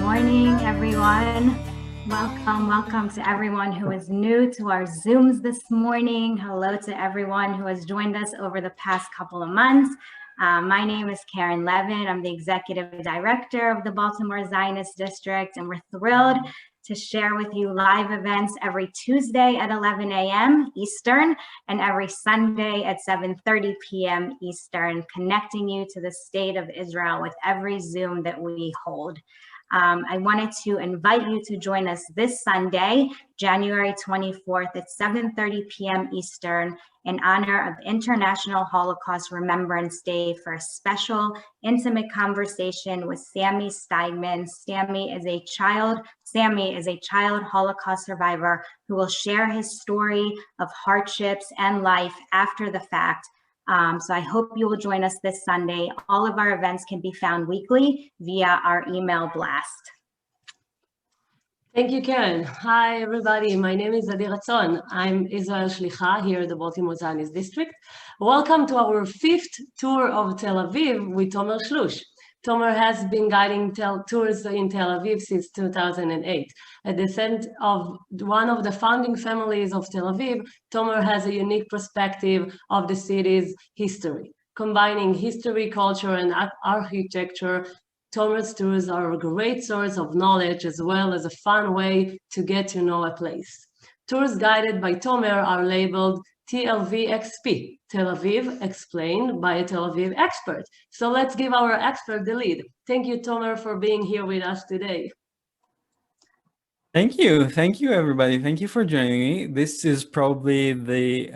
Morning, everyone. Welcome to everyone who is new to our Zooms this morning. Hello to everyone who has joined us over the past couple of months. My name is Karen Levin. I'm the Executive Director of the Baltimore Zionist District, and we're thrilled to share with you live events every Tuesday at 11 a.m. Eastern and every Sunday at 7:30 p.m. Eastern, connecting you to the state of Israel with every Zoom that we hold. I wanted to invite you to join us this Sunday, January 24th at 7:30 p.m. Eastern, in honor of International Holocaust Remembrance Day, for a special, intimate conversation with Sammy Steigman. Sammy is a child Holocaust survivor who will share his story of hardships and life after the fact. So I hope you will join us this Sunday. All of our events can be found weekly via our email blast. Thank you, Karen. Hi, everybody. My name is Adi Ratzon. I'm Israel Shlicha here at the Baltimore Zionist District. Welcome to our 5th tour of Tel Aviv with Tomer Chelouche. Tomer has been guiding tours in Tel Aviv since 2008. A descent of one of the founding families of Tel Aviv, Tomer has a unique perspective of the city's history. Combining history, culture, and architecture, Tomer's tours are a great source of knowledge as well as a fun way to get to know a place. Tours guided by Tomer are labeled TLV XP, Tel Aviv Explained by a Tel Aviv expert. So let's give our expert the lead. Thank you, Tomer, for being here with us today. Thank you, everybody. Thank you for joining me. This is probably the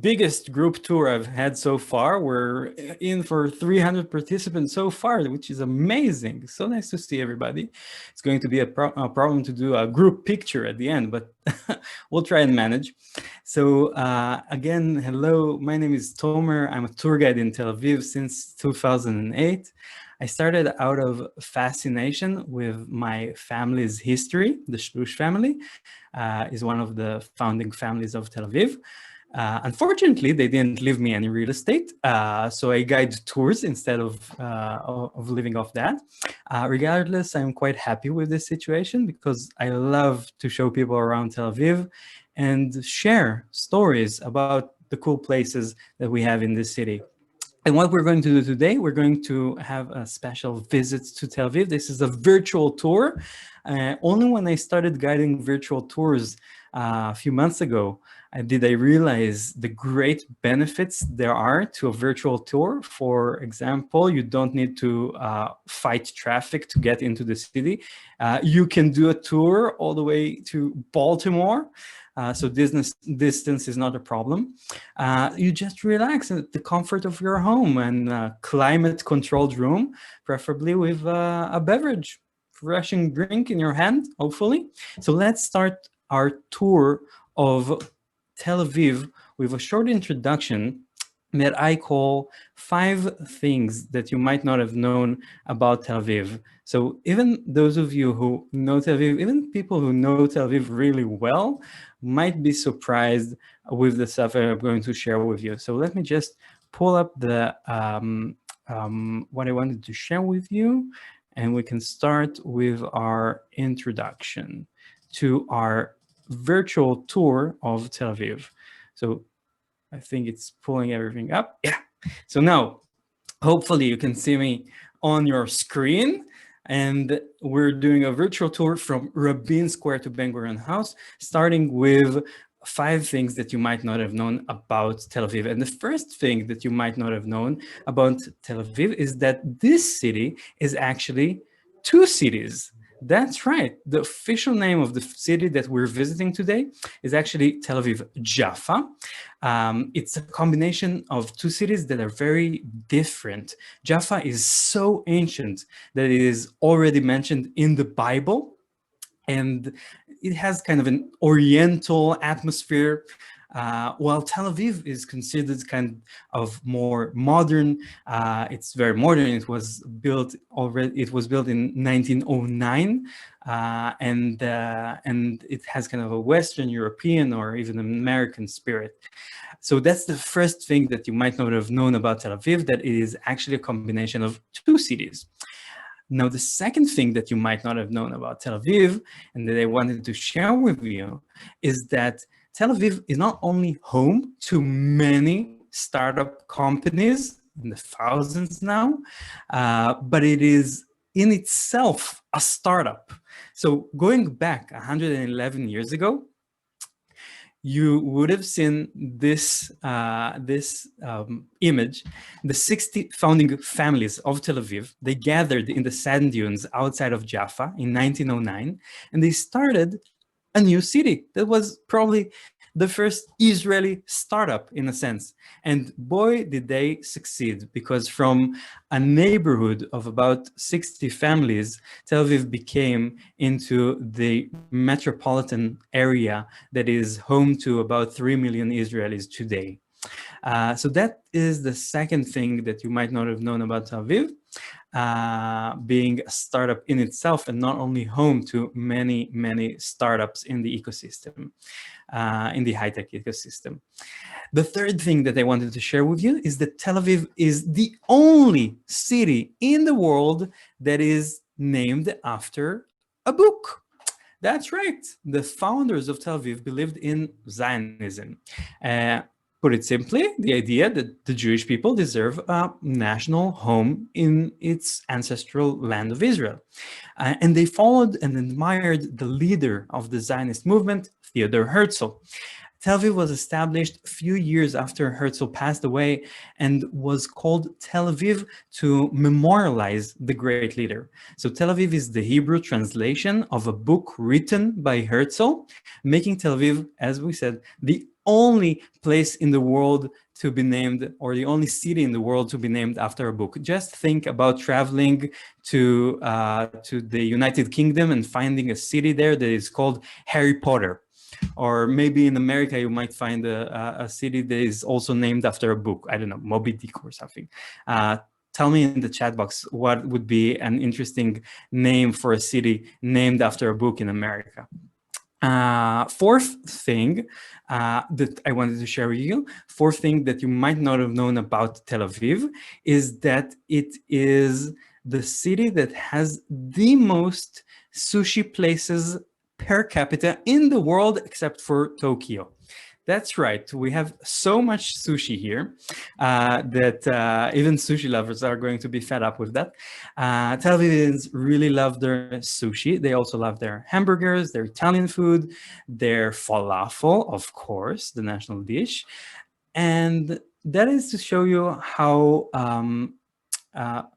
biggest group tour I've had so far. We're in for 300 participants so far, which is amazing. So nice to see everybody. It's going to be a problem to do a group picture at the end, but we'll try and manage. So again, hello, my name is Tomer. I'm a tour guide in Tel Aviv since 2008. I started out of fascination with my family's history. The Chelouche family is one of the founding families of Tel Aviv. Unfortunately, they didn't leave me any real estate, so I guide tours instead of living off that. Regardless, I'm quite happy with this situation because I love to show people around Tel Aviv and share stories about the cool places that we have in this city. And what we're going to do today, we're going to have a special visit to Tel Aviv. This is a virtual tour. Only when I started guiding virtual tours a few months ago, did I realize the great benefits there are to a virtual tour. For example, you don't need to fight traffic to get into the city. You can do a tour all the way to Baltimore. So distance is not a problem. You just relax at the comfort of your home and a climate-controlled room, preferably with a beverage, refreshing drink in your hand, hopefully. So let's start our tour of Tel Aviv with a short introduction that I call 5 things that you might not have known about Tel Aviv. So even those of you who know Tel Aviv, even people who know Tel Aviv really well, might be surprised with the stuff I'm going to share with you. So let me just pull up the what I wanted to share with you, and we can start with our introduction to our virtual tour of Tel Aviv. So I think it's pulling everything up. Yeah. So now, hopefully you can see me on your screen. And we're doing a virtual tour from Rabin Square to Ben-Gurion House, starting with 5 things that you might not have known about Tel Aviv. And the first thing that you might not have known about Tel Aviv is that this city is actually 2 cities. That's right. The official name of the city that we're visiting today is actually Tel Aviv Jaffa. It's a combination of 2 cities that are very different. Jaffa is so ancient that it is already mentioned in the Bible, and it has kind of an oriental atmosphere. while Tel Aviv is considered kind of more modern. It's very modern. It was built already. It was built in 1909, and it has kind of a Western European or even American spirit. So that's the first thing that you might not have known about Tel Aviv, that it is actually a combination of two cities. Now, the second thing that you might not have known about Tel Aviv, and that I wanted to share with you, is that Tel Aviv is not only home to many startup companies, in the thousands now, but it is in itself a startup. So going back 111 years ago, you would have seen this image. The 60 founding families of Tel Aviv, they gathered in the sand dunes outside of Jaffa in 1909, and they started a new city that was probably the first Israeli startup in a sense. And boy, did they succeed, because from a neighborhood of about 60 families, Tel Aviv became into the metropolitan area that is home to about 3 million Israelis today. So that is the second thing that you might not have known about Tel Aviv, being a startup in itself and not only home to many, many startups in the ecosystem, in the high-tech ecosystem. The third thing that I wanted to share with you is that Tel Aviv is the only city in the world that is named after a book. That's right. The founders of Tel Aviv believed in Zionism. Put it simply, the idea that the Jewish people deserve a national home in its ancestral land of Israel. And they followed and admired the leader of the Zionist movement, Theodor Herzl. Tel Aviv was established a few years after Herzl passed away and was called Tel Aviv to memorialize the great leader. So Tel Aviv is the Hebrew translation of a book written by Herzl, making Tel Aviv, as we said, the only place in the world to be named, or the only city in the world to be named after a book. Just think about traveling to the United Kingdom and finding a city there that is called Harry Potter. Or maybe in America, you might find a city that is also named after a book. I don't know, Moby Dick or something. Tell me in the chat box what would be an interesting name for a city named after a book in America. Fourth thing that I wanted to share with you, fourth thing that you might not have known about Tel Aviv, is that it is the city that has the most sushi places per capita in the world, except for Tokyo. That's right. We have so much sushi here that even sushi lovers are going to be fed up with that. Tel Avivians really love their sushi. They also love their hamburgers, their Italian food, their falafel, of course, the national dish. And that is to show you how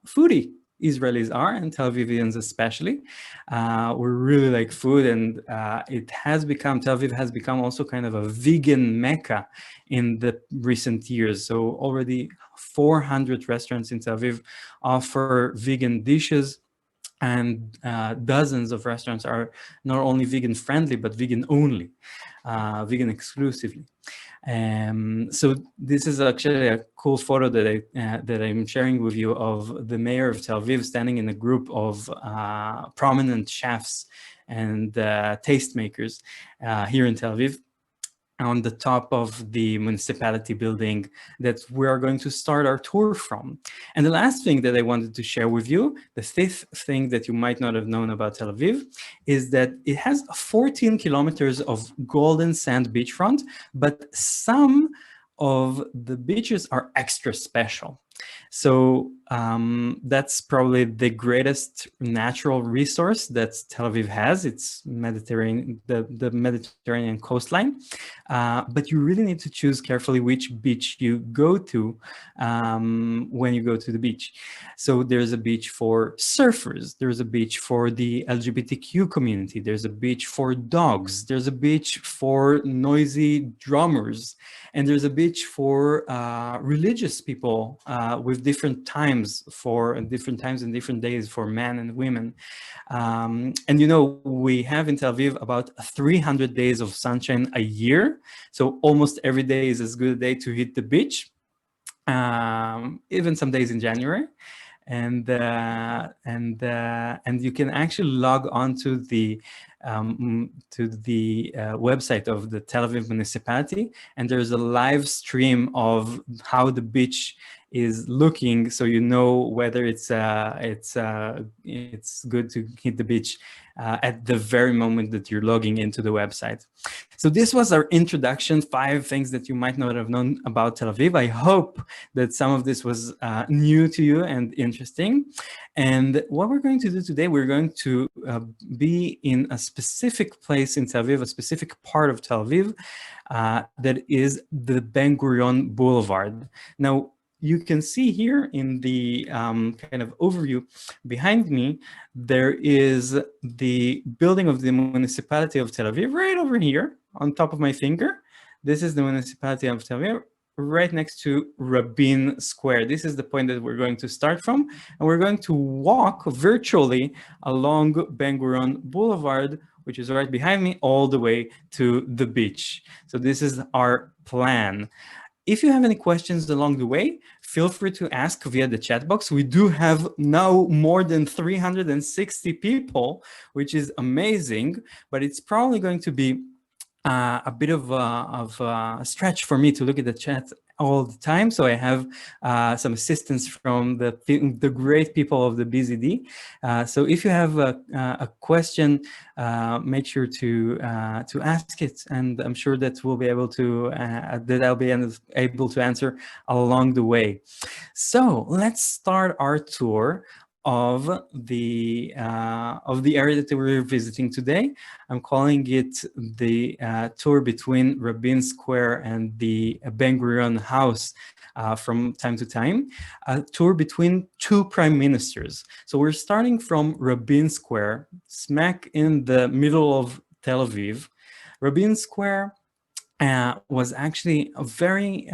foodie Israelis are, and Tel Avivians especially. We really like food, and Tel Aviv has become also kind of a vegan mecca in the recent years. So already 400 restaurants in Tel Aviv offer vegan dishes, and dozens of restaurants are not only vegan friendly, but vegan only, vegan exclusively. So this is actually a cool photo that I'm sharing with you of the mayor of Tel Aviv standing in a group of prominent chefs and tastemakers here in Tel Aviv, on the top of the municipality building that we are going to start our tour from. And the last thing that I wanted to share with you, the fifth thing that you might not have known about Tel Aviv, is that it has 14 kilometers of golden sand beachfront, but some of the beaches are extra special. So that's probably the greatest natural resource that Tel Aviv has. It's Mediterranean, the Mediterranean coastline. But you really need to choose carefully which beach you go to when you go to the beach. So there's a beach for surfers. There's a beach for the LGBTQ community. There's a beach for dogs. There's a beach for noisy drummers. And there's a beach for religious people with different times and different days for men and women. And you know, we have in Tel Aviv about 300 days of sunshine a year. So almost every day is as good a day to hit the beach, even some days in January. And you can actually log on to the website of the Tel Aviv municipality, and there's a live stream of how the beach is looking, so you know whether it's good to hit the beach at the very moment that you're logging into the website. So this was our introduction, 5 things that you might not have known about Tel Aviv. I hope that some of this was new to you and interesting. And what we're going to do today, we're going to be in a specific place in Tel Aviv, a specific part of Tel Aviv, that is the Ben-Gurion Boulevard. Now, you can see here in the kind of overview behind me, there is the building of the municipality of Tel Aviv right over here on top of my finger. This is the municipality of Tel Aviv right next to Rabin Square. This is the point that we're going to start from, and we're going to walk virtually along Ben-Gurion Boulevard, which is right behind me, all the way to the beach. So this is our plan. If you have any questions along the way, feel free to ask via the chat box. We do have now more than 360 people, which is amazing, but it's probably going to be a bit of a stretch for me to look at the chat all the time. So I have some assistance from the great people of the BZD. So if you have a question, make sure to ask it, and I'm sure that we'll be able to that I'll be able to answer along the way. So let's start our tour of the area that we're visiting today. I'm calling it the tour between Rabin Square and the Ben-Gurion house from time to time, a tour between 2 prime ministers. So we're starting from Rabin Square, smack in the middle of Tel Aviv. Rabin Square was actually a very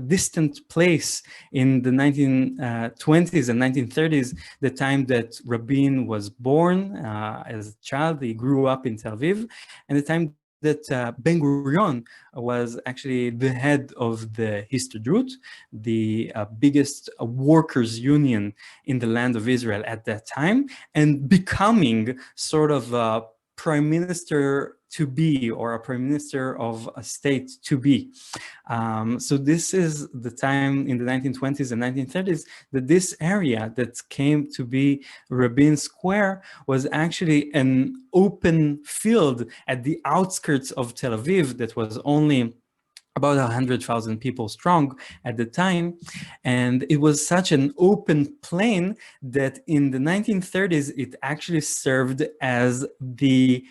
distant place in the 1920s and 1930s, the time that Rabin was born as a child. He grew up in Tel Aviv, and the time that Ben-Gurion was actually the head of the Histadrut, the biggest workers' union in the land of Israel at that time, and becoming sort of a prime minister to be, or a prime minister of a state to be. So this is the time in the 1920s and 1930s that this area that came to be Rabin Square was actually an open field at the outskirts of Tel Aviv that was only about 100,000 people strong at the time. And it was such an open plain that in the 1930s, it actually served as the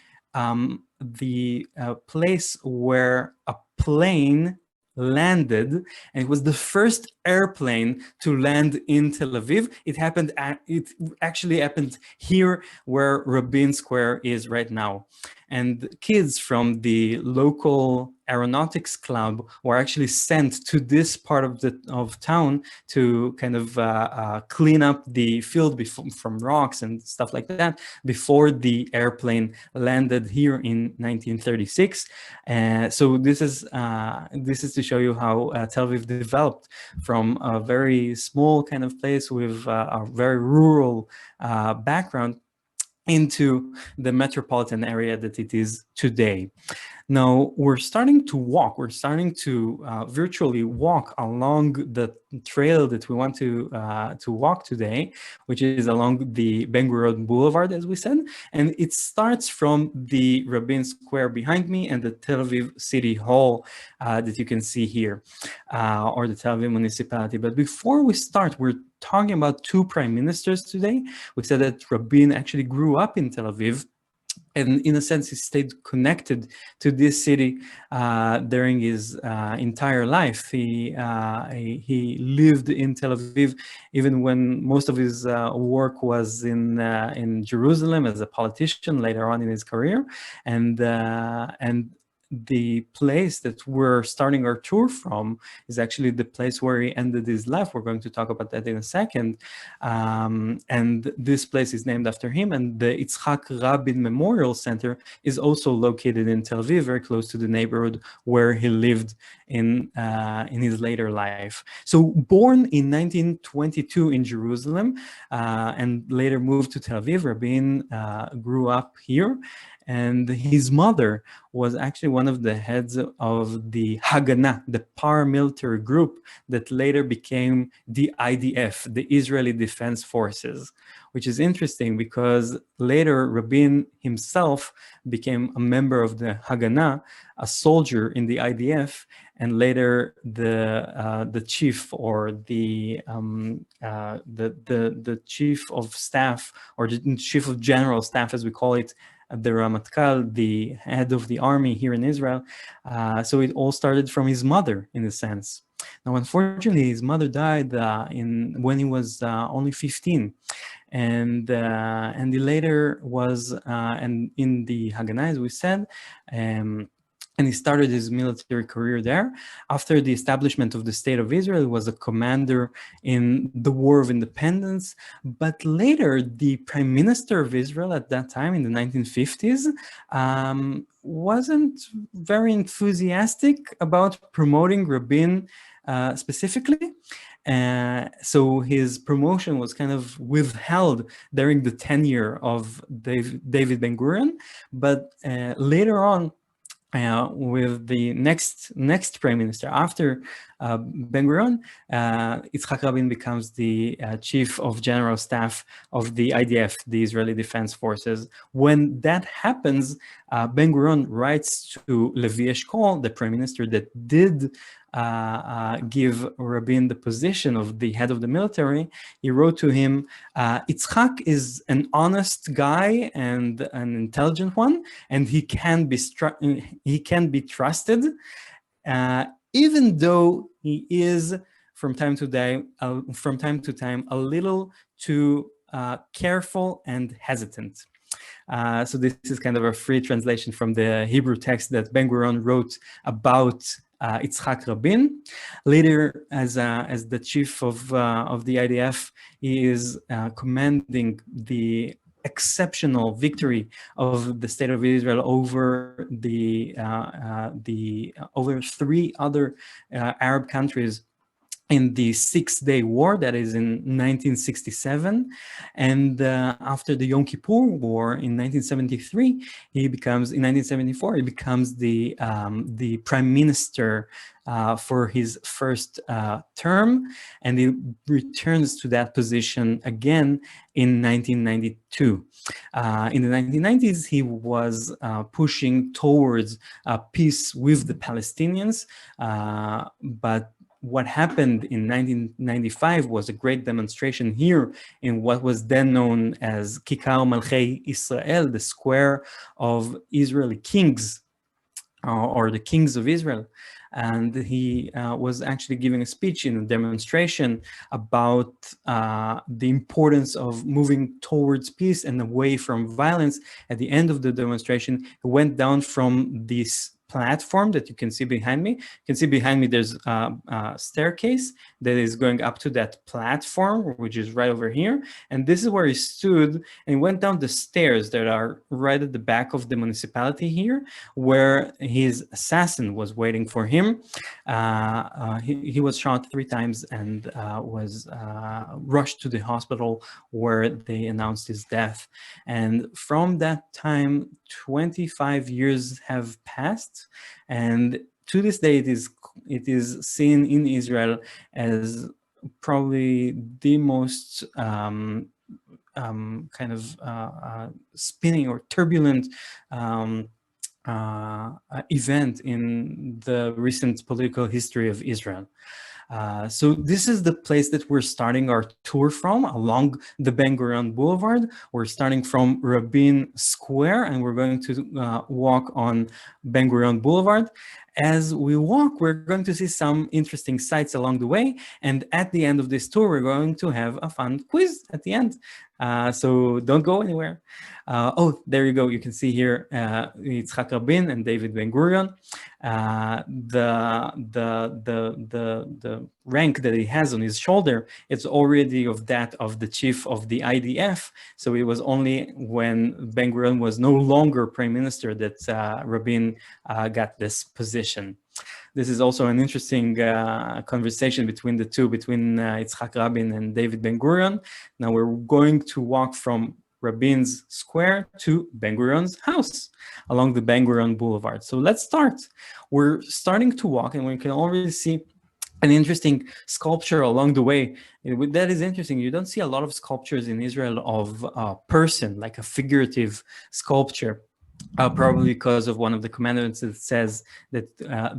place where a plane landed, and it was the first airplane to land in Tel Aviv. It actually happened here where Rabin Square is right now. And kids from the local aeronautics club were actually sent to this part of town to kind of clean up the field from rocks and stuff like that before the airplane landed here in 1936. So this is to show you how Tel Aviv developed from a very small kind of place with a very rural background into the metropolitan area that it is today. Now we're starting to walk. We're starting to virtually walk along the trail that we want to walk today, which is along the Ben-Gurion Boulevard, as we said, and it starts from the Rabin Square behind me and the Tel Aviv City Hall that you can see here, or the Tel Aviv municipality. But before we start, we're talking about 2 prime ministers today. We said that Rabin actually grew up in Tel Aviv, and in a sense, he stayed connected to this city during his entire life. He lived in Tel Aviv even when most of his work was in Jerusalem as a politician later on in his career, and the place that we're starting our tour from is actually the place where he ended his life. We're going to talk about that in a second. And this place is named after him. And the Yitzhak Rabin Memorial Center is also located in Tel Aviv, very close to the neighborhood where he lived in his later life. So born in 1922 in Jerusalem and later moved to Tel Aviv, Rabin grew up here. And his mother was actually one of the heads of the Haganah, the paramilitary group that later became the IDF, the Israeli Defense Forces, which is interesting because later Rabin himself became a member of the Haganah, a soldier in the IDF, and later the chief or the chief of staff, or the chief of general staff, as we call it, the Ramatkal, the head of the army here in Israel. So it all started from his mother, in a sense. Now, unfortunately, his mother died when he was only 15. And he later was and in the Haganah, as we said, and he started his military career there. After the establishment of the State of Israel, he was a commander in the War of Independence. But later, the Prime Minister of Israel at that time, in the 1950s, wasn't very enthusiastic about promoting Rabin specifically. So his promotion was kind of withheld during the tenure of David Ben-Gurion. But later on, with the next prime minister after Ben-Gurion, Yitzhak Rabin becomes the chief of general staff of the IDF, the Israeli Defense Forces. When that happens, Ben-Gurion writes to Levi Eshkol, the prime minister that did give Rabin the position of the head of the military. He wrote to him, Yitzhak is an honest guy and an intelligent one, and he can be trusted, even though he is from time to time a little too careful and hesitant. So this is kind of a free translation from the Hebrew text that Ben-Gurion wrote about Yitzhak Rabin. Later, as the chief of the IDF, he is commanding the exceptional victory of the State of Israel over over 3 other Arab countries in the Six-Day War, that is in 1967, and after the Yom Kippur War in 1973, in 1974, he becomes the prime minister for his first term, and he returns to that position again in 1992. In the 1990s, he was pushing towards peace with the Palestinians, but what happened in 1995 was a great demonstration here in what was then known as Kikar Malchei Israel, the square of Israeli kings, or the kings of Israel. And he was actually giving a speech in a demonstration about the importance of moving towards peace and away from violence. At the end of the demonstration, he went down from this platform that you can see behind me. You can see behind me there's a staircase that is going up to that platform, which is right over here. And this is where he stood and went down the stairs that are right at the back of the municipality here, where his assassin was waiting for him. He was shot 3 times and was rushed to the hospital where they announced his death. And from that time, 25 years have passed, and to this day it is seen in Israel as probably the most kind of spinning or turbulent event in the recent political history of Israel. So this is the place that we're starting our tour from, along the Ben-Gurion Boulevard. We're starting from Rabin Square, and we're going to walk on Ben-Gurion Boulevard. As we walk, we're going to see some interesting sights along the way. And at the end of this tour, we're going to have a fun quiz at the end. So don't go anywhere. Oh, there you go. You can see here Yitzhak Rabin and David Ben-Gurion. The rank that he has on his shoulder, it's already of that of the chief of the IDF. So it was only when Ben-Gurion was no longer prime minister that Rabin got this position. This is also an interesting conversation between the two, between Yitzhak Rabin and David Ben-Gurion. Now we're going to walk from Rabin's Square to Ben-Gurion's house along the Ben-Gurion Boulevard. So let's start. We're starting to walk and we can already see an interesting sculpture along the way. That is interesting. You don't see a lot of sculptures in Israel of a person, like a figurative sculpture. Probably because of one of the commandments that says that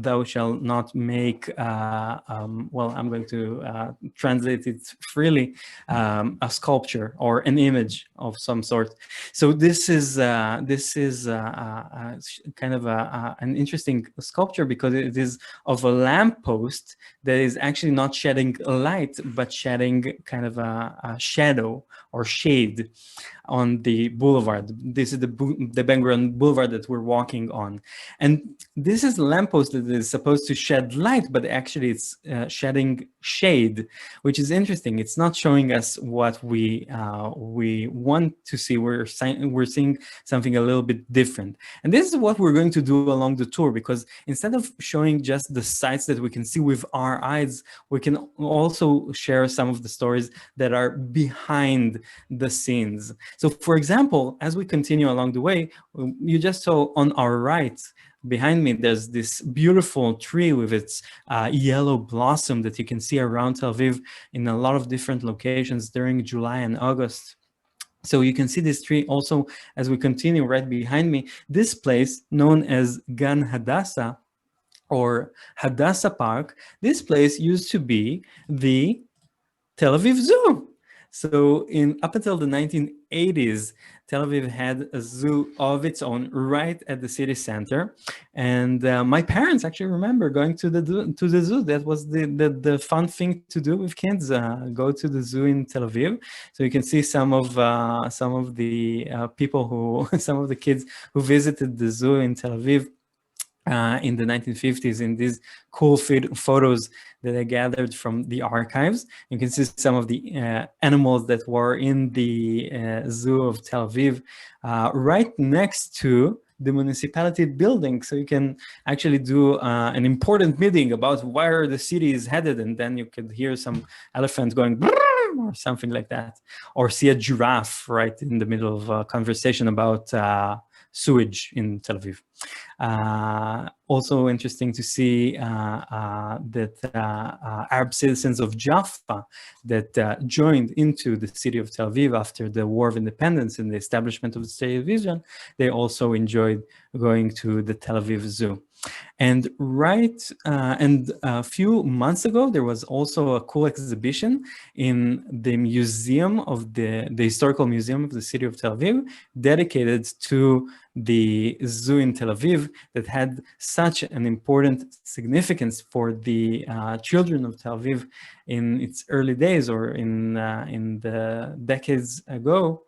thou shalt not make, well, I'm going to translate it freely, a sculpture or an image of some sort. So this is kind of an interesting sculpture because it is of a lamppost that is actually not shedding light, but shedding kind of a shadow or shade on the boulevard. This is the Ben-Gurion Boulevard that we're walking on. And this is a lamppost that is supposed to shed light, but actually it's shedding shade, which is interesting. It's not showing us what we want to see. We're seeing something a little bit different. And this is what we're going to do along the tour, because instead of showing just the sights that we can see with our eyes, we can also share some of the stories that are behind the scenes. So for example, as we continue along the way, you just saw on our right, behind me, there's this beautiful tree with its yellow blossom that you can see around Tel Aviv in a lot of different locations during July and August. So you can see this tree also as we continue right behind me. This place known as Gan Hadassah or Hadassah Park, this place used to be the Tel Aviv Zoo. So up until the 1980s, Tel Aviv had a zoo of its own right at the city center. And my parents actually remember going to the zoo. That was the fun thing to do with kids, go to the zoo in Tel Aviv. So you can see some of the people some of the kids who visited the zoo in Tel Aviv in the 1950s in these cool photos that I gathered from the archives. You can see some of the animals that were in the zoo of Tel Aviv right next to the municipality building. So you can actually do an important meeting about where the city is headed, and then you could hear some elephants going or something like that, or see a giraffe right in the middle of a conversation about sewage in Tel Aviv. Also interesting to see that Arab citizens of Jaffa that joined into the city of Tel Aviv after the War of Independence and the establishment of the state of Israel, they also enjoyed going to the Tel Aviv Zoo. And and a few months ago, there was also a cool exhibition in the museum of the historical museum of the city of Tel Aviv, dedicated to the zoo in Tel Aviv that had such an important significance for the children of Tel Aviv in its early days or in the decades ago.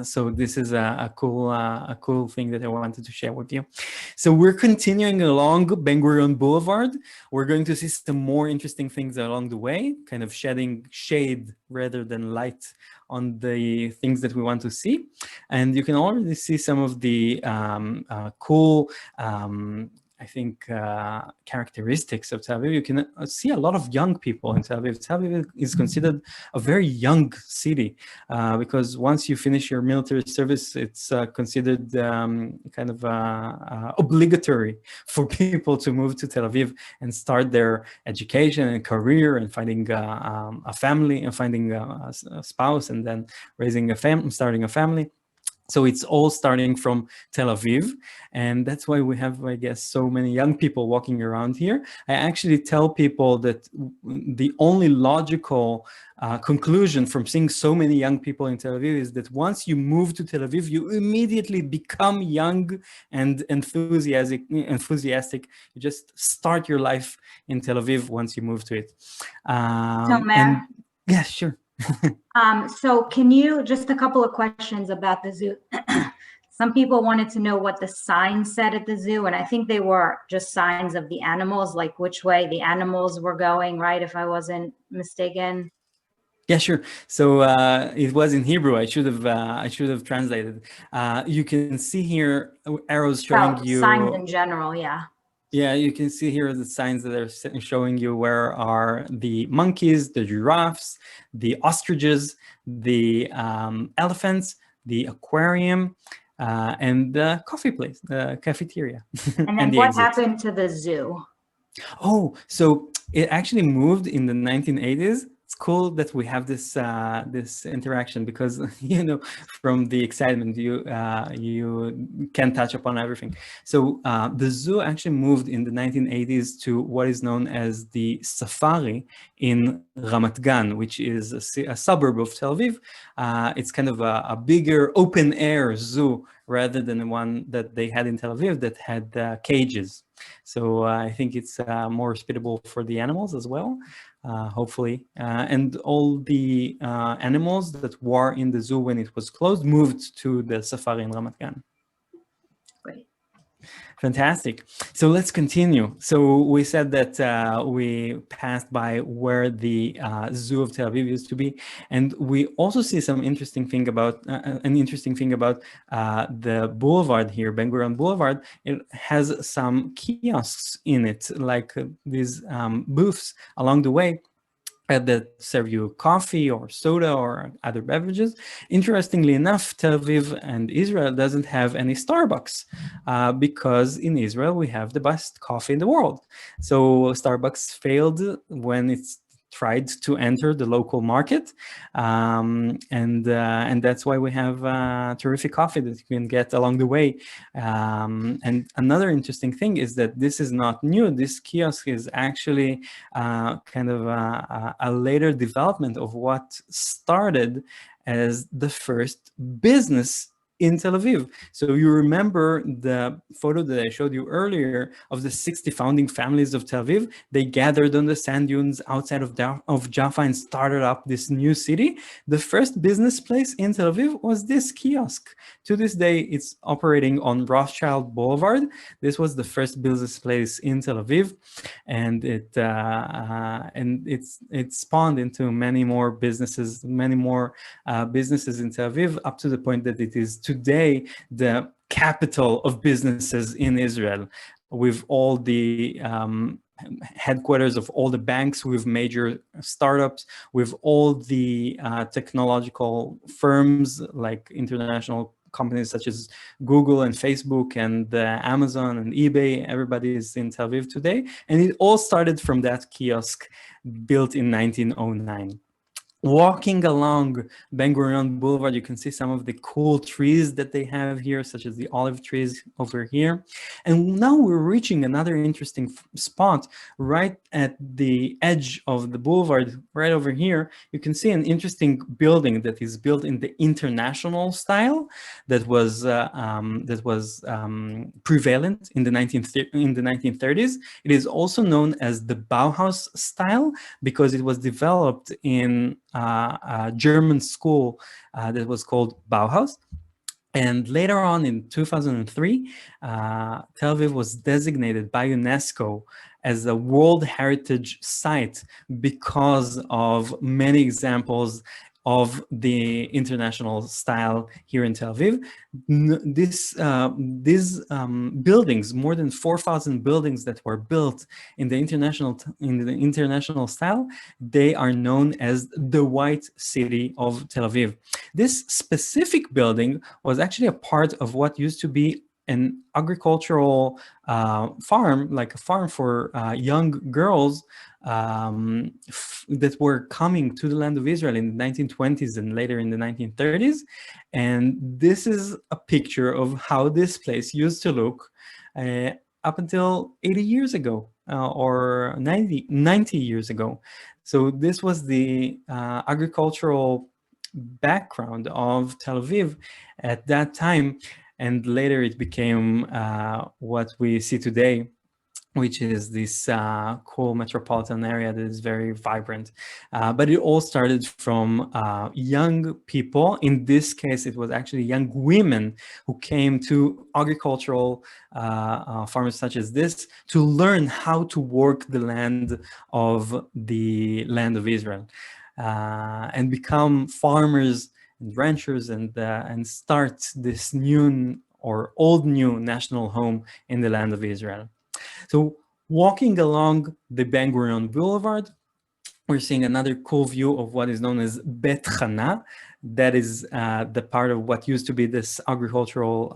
So this is a cool thing that I wanted to share with you. So we're continuing along Ben-Gurion Boulevard. We're going to see some more interesting things along the way, kind of shedding shade rather than light on the things that we want to see. And you can already see some of the cool I think, characteristics of Tel Aviv. You can see a lot of young people in Tel Aviv. Tel Aviv is considered a very young city because once you finish your military service, it's considered kind of obligatory for people to move to Tel Aviv and start their education and career and finding a family and finding a spouse and then raising a family, starting a family. So it's all starting from Tel Aviv, and that's why we have, I guess, so many young people walking around here. I actually tell people that the only logical conclusion from seeing so many young people in Tel Aviv is that once you move to Tel Aviv, you immediately become young and enthusiastic. You just start your life in Tel Aviv once you move to it. Tomer, yeah, sure. So can you, just a couple of questions about the zoo. Some people wanted to know what the signs said at the zoo, and I think they were just signs of the animals, like which way the animals were going, right? If I wasn't mistaken. Yeah, sure. So it was in Hebrew. I should have translated. You can see here arrows showing Oh, signs you. in general, yeah. Yeah, you can see here the signs that are showing you where are the monkeys, the giraffes, the ostriches, the elephants, the aquarium, and the coffee place, the cafeteria, And and then the what exit. happened to the zoo? Oh, so it actually moved in the 1980s. It's cool that we have this this interaction because you know from the excitement you can touch upon everything. So the zoo actually moved in the 1980s to what is known as the Safari in Ramat Gan, which is a suburb of Tel Aviv. It's kind of a bigger open air zoo rather than the one that they had in Tel Aviv that had cages. So I think it's more hospitable for the animals as well, hopefully. And all the animals that were in the zoo when it was closed moved to the safari in Ramat Gan. Great. Fantastic. So let's continue. So we said that we passed by where the zoo of Tel Aviv used to be, and we also see some interesting thing about the boulevard here, Ben-Gurion Boulevard. It has some kiosks in it, like these booths along the way that serve you coffee or soda or other beverages. Interestingly enough, Tel Aviv and Israel doesn't have any Starbucks because in Israel we have the best coffee in the world. So Starbucks failed when it's tried to enter the local market, and that's why we have terrific coffee that you can get along the way. And another interesting thing is that this is not new. This kiosk is actually kind of a later development of what started as the first business in Tel Aviv. So you remember the photo that I showed you earlier of the 60 founding families of Tel Aviv? They gathered on the sand dunes outside of Jaffa and started up this new city. The first business place in Tel Aviv was this kiosk. To this day, it's operating on Rothschild Boulevard. This was the first business place in Tel Aviv, and it spawned into many more businesses, businesses in Tel Aviv, up to the point that it is today the capital of businesses in Israel, with all the headquarters of all the banks, with major startups, with all the technological firms like international companies such as Google and Facebook and Amazon and eBay. Everybody is in Tel Aviv today. And it all started from that kiosk built in 1909. Walking along Ben-Gurion Boulevard, you can see some of the cool trees that they have here, such as the olive trees over here. And now we're reaching another interesting spot right at the edge of the boulevard, right over here. You can see an interesting building that is built in the international style that was prevalent in the 1930s. It is also known as the Bauhaus style because it was developed in a German school that was called Bauhaus. And later on in 2003, Tel Aviv was designated by UNESCO as a World Heritage Site because of many examples of the international style here in Tel Aviv. These buildings, more than 4,000 buildings that were built in the international style, they are known as the White City of Tel Aviv. This specific building was actually a part of what used to be an agricultural farm, like a farm for young girls that were coming to the land of Israel in the 1920s and later in the 1930s. And this is a picture of how this place used to look up until 80 years ago or 90 years ago. So this was the agricultural background of Tel Aviv at that time. And later it became what we see today, which is this cool metropolitan area that is very vibrant. But it all started from young people. In this case, it was actually young women who came to agricultural farms such as this to learn how to work the land of Israel and become farmers and ranchers and start this new or old new national home in the land of Israel. So walking along the Ben-Gurion Boulevard, we're seeing another cool view of what is known as Bet Chana. That is the part of what used to be this agricultural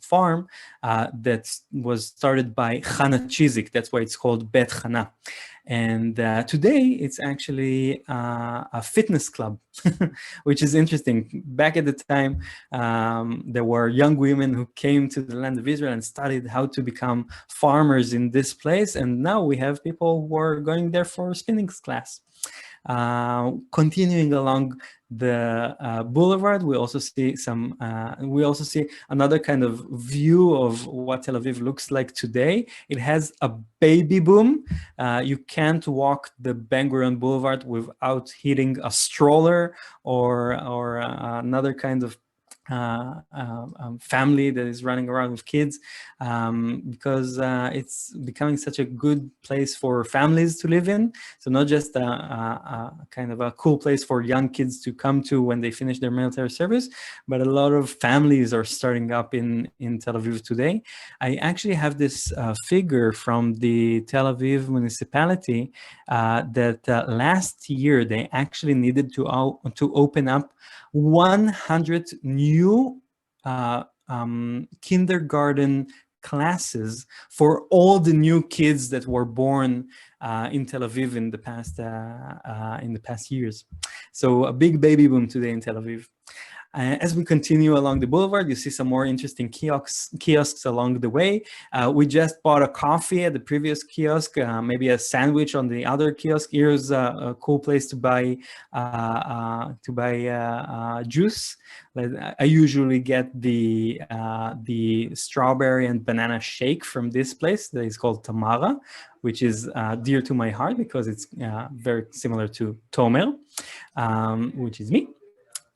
farm that was started by Chana Chizik. That's why it's called Bet Chana. And today it's actually a fitness club, which is interesting. Back at the time, there were young women who came to the land of Israel and studied how to become farmers in this place. And now we have people who are going there for a spinning class. Continuing along the boulevard, we also see another kind of view of what Tel Aviv looks like today. It has a baby boom. You can't walk the Ben-Gurion Boulevard without hitting a stroller or another kind of family that is running around with kids, because it's becoming such a good place for families to live in. So not just a kind of a cool place for young kids to come to when they finish their military service, but a lot of families are starting up in Tel Aviv today. I actually have this figure from the Tel Aviv municipality that last year they actually needed to open up 100 new kindergarten classes for all the new kids that were born in Tel Aviv in the past years. So a big baby boom today in Tel Aviv. As we continue along the boulevard, you see some more interesting kiosks along the way. We just bought a coffee at the previous kiosk, maybe a sandwich on the other kiosk. Here's a cool place to buy juice. I usually get the strawberry and banana shake from this place that is called Tamara, which is dear to my heart because it's very similar to Tomer, which is me.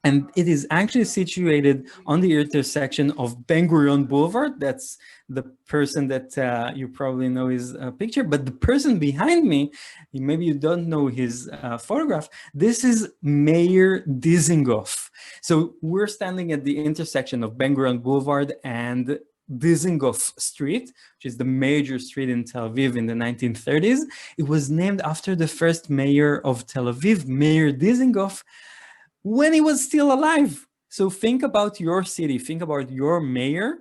And it is actually situated on the intersection of Ben-Gurion Boulevard. That's the person that you probably know his picture. But the person behind me, maybe you don't know his photograph. This is Mayor Dizengoff. So we're standing at the intersection of Ben-Gurion Boulevard and Dizengoff Street, which is the major street in Tel Aviv in the 1930s. It was named after the first mayor of Tel Aviv, Mayor Dizengoff, when he was still alive. So think about your city, think about your mayor,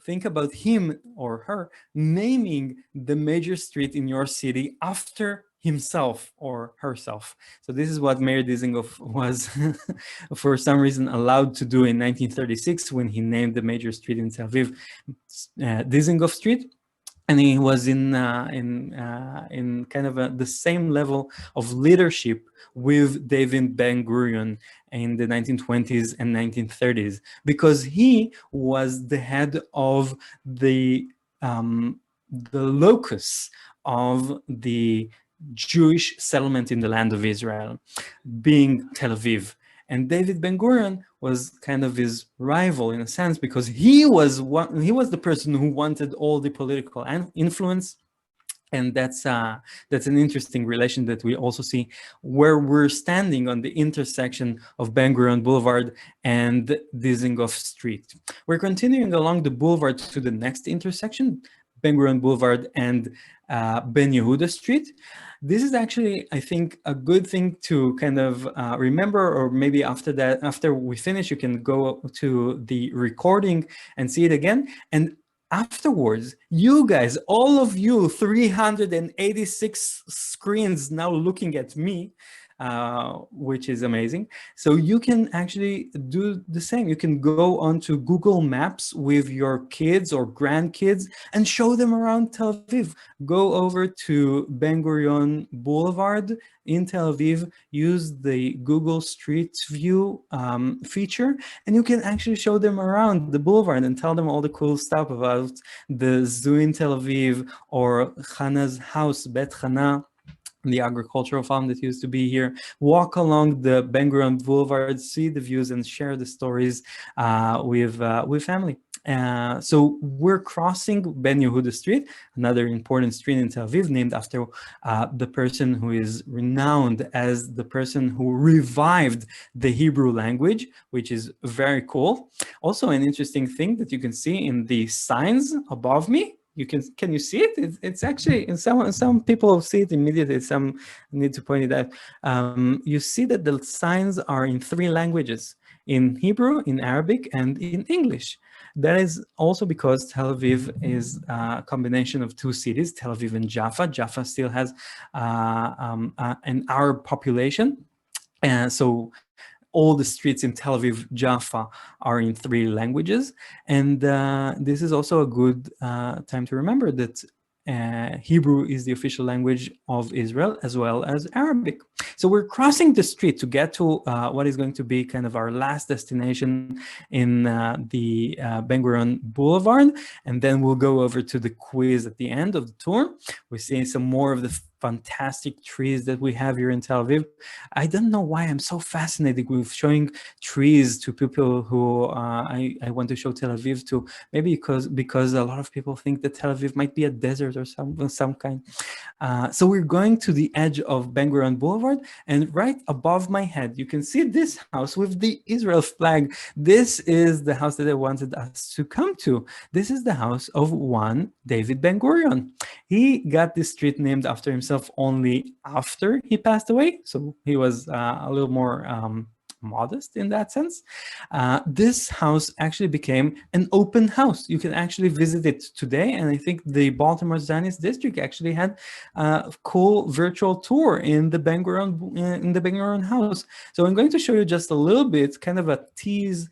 think about him or her naming the major street in your city after himself or herself. So this is what Mayor Dizengoff was for some reason allowed to do in 1936 when he named the major street in Tel Aviv Dizengoff Street. And he was in kind of the same level of leadership with David Ben-Gurion in the 1920s and 1930s, because he was the head of the locus of the Jewish settlement in the land of Israel, being Tel Aviv. And David Ben-Gurion was kind of his rival in a sense, because he was the person who wanted all the political influence. And that's an interesting relation that we also see where we're standing on the intersection of Ben-Gurion Boulevard and Dizengoff Street. We're continuing along the boulevard to the next intersection, Ben-Gurion Boulevard and Ben Yehuda Street. This is actually, I think, a good thing to kind of remember, or maybe after we finish, you can go to the recording and see it again. And afterwards, you guys, all of you, 386 screens now looking at me, which is amazing. So you can actually do the same. You can go onto Google Maps with your kids or grandkids and show them around Tel Aviv. Go over to Ben-Gurion Boulevard in Tel Aviv, use the Google Street View feature, and you can actually show them around the boulevard and tell them all the cool stuff about the zoo in Tel Aviv or Chana's house, Bet Chana, the agricultural farm that used to be here. Walk along the Ben-Gurion Boulevard, see the views, and share the stories with family. So we're crossing Ben Yehuda Street, another important street in Tel Aviv, named after the person who is renowned as the person who revived the Hebrew language, which is very cool. Also, an interesting thing that you can see in the signs above me. Can you see it? It's actually, in some people see it immediately, some need to point it out. You see that the signs are in 3 languages, in Hebrew, in Arabic, and in English. That is also because Tel Aviv is a combination of 2 cities, Tel Aviv and Jaffa. Jaffa still has an Arab population. And so all the streets in Tel Aviv, Jaffa, are in 3 languages. And this is also a good time to remember that Hebrew is the official language of Israel, as well as Arabic. So we're crossing the street to get to what is going to be kind of our last destination in the Ben-Gurion Boulevard. And then we'll go over to the quiz at the end of the tour. We're seeing some more of the fantastic trees that we have here in Tel Aviv. I don't know why I'm so fascinated with showing trees to people who I want to show Tel Aviv to. Maybe because a lot of people think that Tel Aviv might be a desert or some kind. So we're going to the edge of Ben-Gurion Boulevard, and right above my head, you can see this house with the Israel flag. This is the house that I wanted us to come to. This is the house of one David Ben-Gurion. He got this street named after himself only after he passed away. So he was a little more modest in that sense. This house actually became an open house. You can actually visit it today. And I think the Baltimore Zionist District actually had a cool virtual tour in the Ben-Gurion house. So I'm going to show you just a little bit, kind of a teaser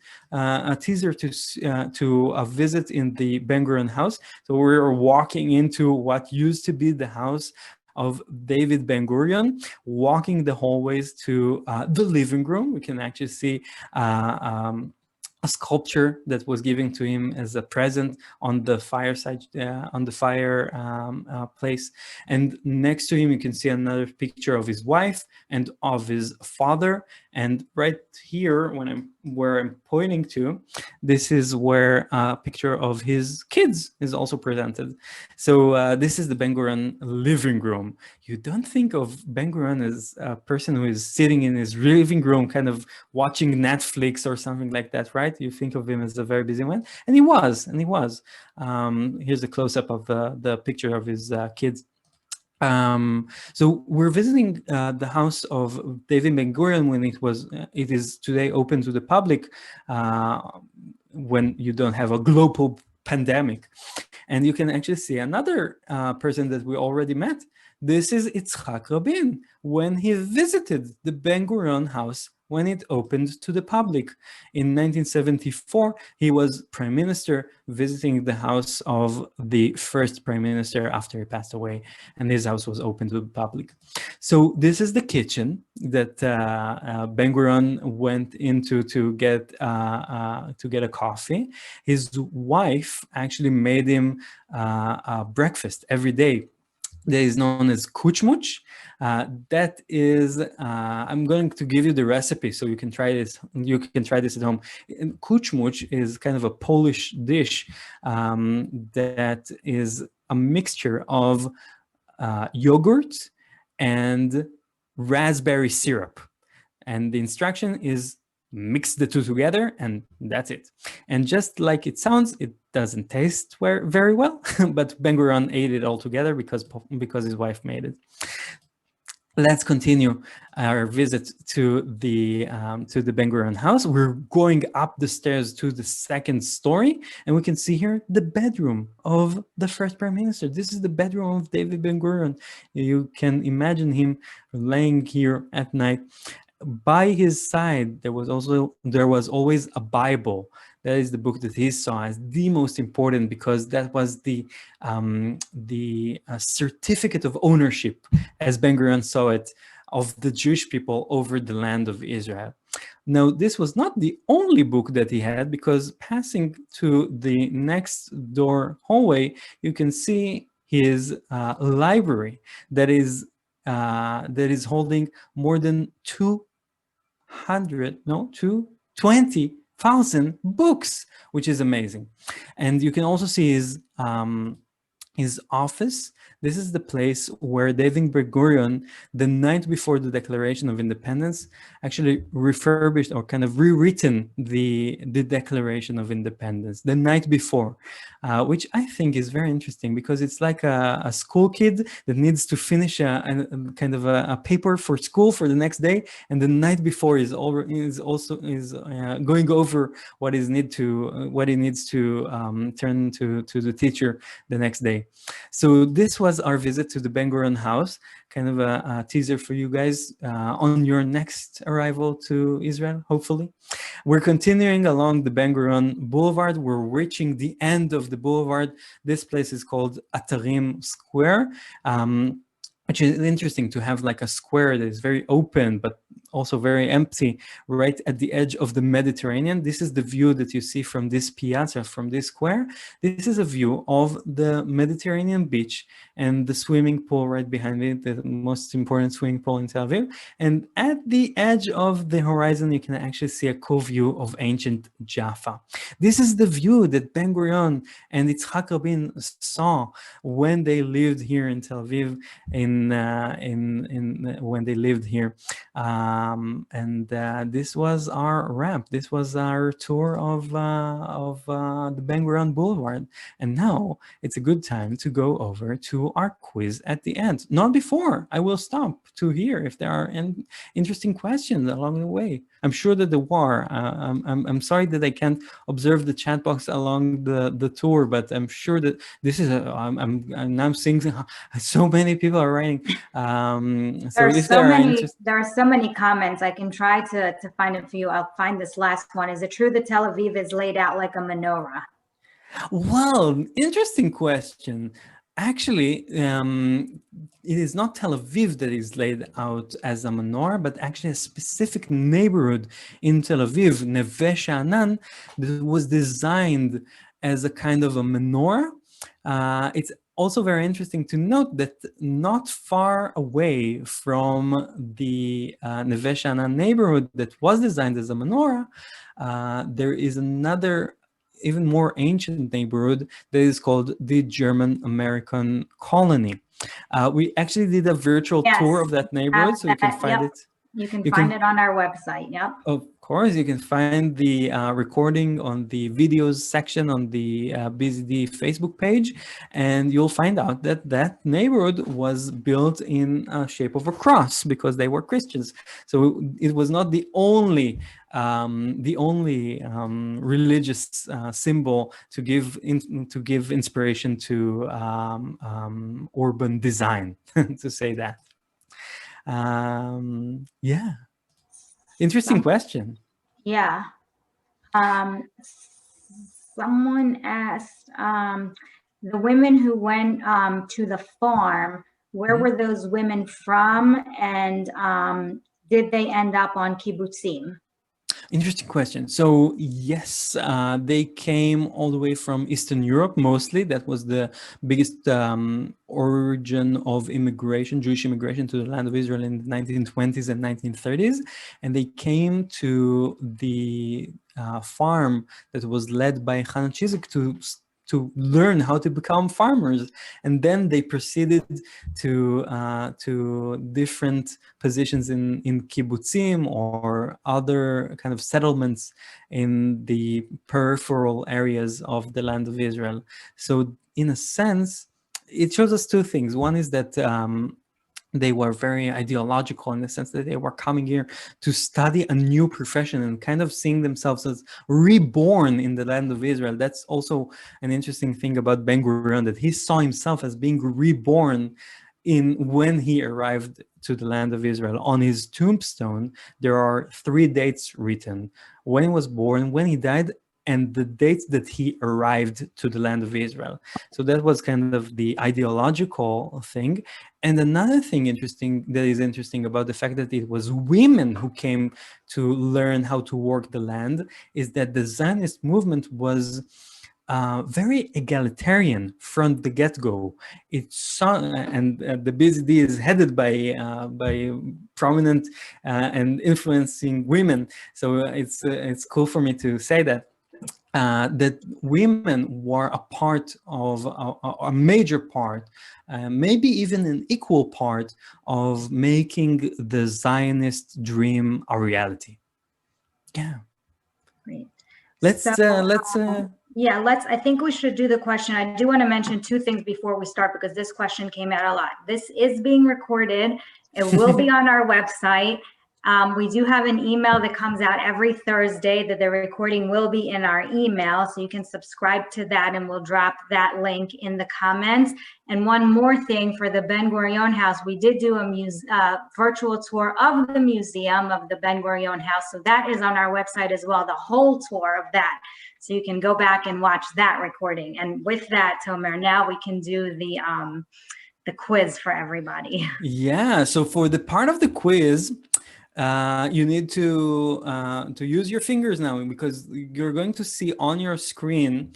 to a visit in the Ben-Gurion house. So we're walking into what used to be the house of David Ben-Gurion, walking the hallways to the living room. We can actually see a sculpture that was given to him as a present on the fireside, on the place. And next to him, you can see another picture of his wife and of his father. And right here, where I'm pointing to, this is where a picture of his kids is also presented. So this is the Ben-Gurion living room. You don't think of Ben-Gurion as a person who is sitting in his living room, kind of watching Netflix or something like that, right? You think of him as a very busy man, and he was. Here's a close-up of the picture of his kids. So we're visiting the house of David Ben-Gurion when it is today open to the public, when you don't have a global pandemic. And you can actually see another person that we already met. This is Yitzhak Rabin, when he visited the Ben-Gurion house when it opened to the public. In 1974, he was prime minister visiting the house of the first prime minister after he passed away, and his house was open to the public. So this is the kitchen that Ben-Gurion went into to get a coffee. His wife actually made him breakfast every day. That is known as kuchmuch. That is, I'm going to give you the recipe so you can try this. You can try this at home. Kuchmuch is kind of a Polish dish that is a mixture of yogurt and raspberry syrup. And the instruction is mix the two together, and that's it. And just like it sounds, it doesn't taste very well, but Ben-Gurion ate it all together because his wife made it. let's continue our visit to the Ben-Gurion house. We're going up the stairs to the second story, and we can see here the bedroom of the first prime minister. This is the bedroom of David Ben-Gurion. You can imagine him laying here at night. By his side, there was always a Bible. That is the book that he saw as the most important, because that was the certificate of ownership, as Ben-Gurion saw it, of the Jewish people over the land of Israel. Now, this was not the only book that he had, because passing to the next door hallway, you can see his library that is holding more than 20,000 books, which is amazing. And you can also see his office. This is the place where David Ben-Gurion, the night before the Declaration of Independence, actually refurbished or kind of rewritten the Declaration of Independence the night before, which I think is very interesting, because it's like a school kid that needs to finish a kind of a paper for school for the next day, and the night before is going over what he needs to turn to the teacher the next day. So this was our visit to the Ben-Gurion house, kind of a teaser for you guys on your next arrival to Israel, hopefully. We're continuing along the Ben-Gurion boulevard. We're reaching the end of the boulevard. This place is called Rabin Square, which is interesting to have like a square that is very open, but also very empty, right at the edge of the Mediterranean. This is the view that you see from this piazza, from this square. This is a view of the Mediterranean beach and the swimming pool right behind it, the most important swimming pool in Tel Aviv. And at the edge of the horizon, you can actually see a co-view of ancient Jaffa. This is the view that Ben-Gurion and Yitzhak Rabin saw when they lived here in Tel Aviv, when they lived here. This was our ramp. This was our tour of the Ben-Gurion Boulevard. And now it's a good time to go over to our quiz at the end. Not before. I will stop to hear if there are any interesting questions along the way. I'm sure that there are. I'm sorry that I can't observe the chat box along the tour, but I'm sure that this is I'm now seeing so many people are writing. There are so many comments. I can try to find a few. I'll find this last one. Is it true that Tel Aviv is laid out like a menorah? Well, interesting question. Actually, it is not Tel Aviv that is laid out as a menorah, but actually a specific neighborhood in Tel Aviv, Neve Sha'anan, that was designed as a kind of a menorah. It's also very interesting to note that not far away from the Neve Sha'anan neighborhood that was designed as a menorah, there is another even more ancient neighborhood that is called the German American colony. We actually did a virtual tour of that neighborhood, so you can find it. You can find it on our website. Yep. Of course, you can find the recording on the videos section on the BZD Facebook page, and you'll find out that that neighborhood was built in a shape of a cross because they were Christians. So it was not the only religious symbol to give inspiration to urban design, to say that. Yeah. Interesting question. Yeah. Someone asked, the women who went to the farm, where were those women from, and did they end up on kibbutzim? Interesting question. So yes, they came all the way from Eastern Europe, mostly. That was the biggest origin of immigration, Jewish immigration to the land of Israel in the 1920s and 1930s. And they came to the farm that was led by Hanan Chizik to learn how to become farmers, and then they proceeded to different positions in kibbutzim or other kind of settlements in the peripheral areas of the land of Israel. So in a sense, it shows us two things. One is that They were very ideological in the sense that they were coming here to study a new profession and kind of seeing themselves as reborn in the land of Israel. That's also an interesting thing about Ben-Gurion, that he saw himself as being reborn when he arrived to the land of Israel. On his tombstone, there are 3 dates written: when he was born, when he died, and the dates that he arrived to the land of Israel. So that was kind of the ideological thing. And another thing that is interesting about the fact that it was women who came to learn how to work the land is that the Zionist movement was very egalitarian from the get-go. The BZD is headed by prominent and influencing women. So it's cool for me to say that. That women were a part of a major part, maybe even an equal part of making the Zionist dream a reality. Yeah. Great. Let's. Yeah, I think we should do the question. I do want to mention 2 things before we start, because this question came out a lot. This is being recorded. It will be on our website. We do have an email that comes out every Thursday that the recording will be in our email. So you can subscribe to that, and we'll drop that link in the comments. And one more thing for the Ben-Gurion house, we did do a virtual tour of the museum of the Ben-Gurion house. So that is on our website as well, the whole tour of that. So you can go back and watch that recording. And with that, Tomer, now we can do the quiz for everybody. Yeah, so for the part of the quiz, you need to use your fingers now, because you're going to see on your screen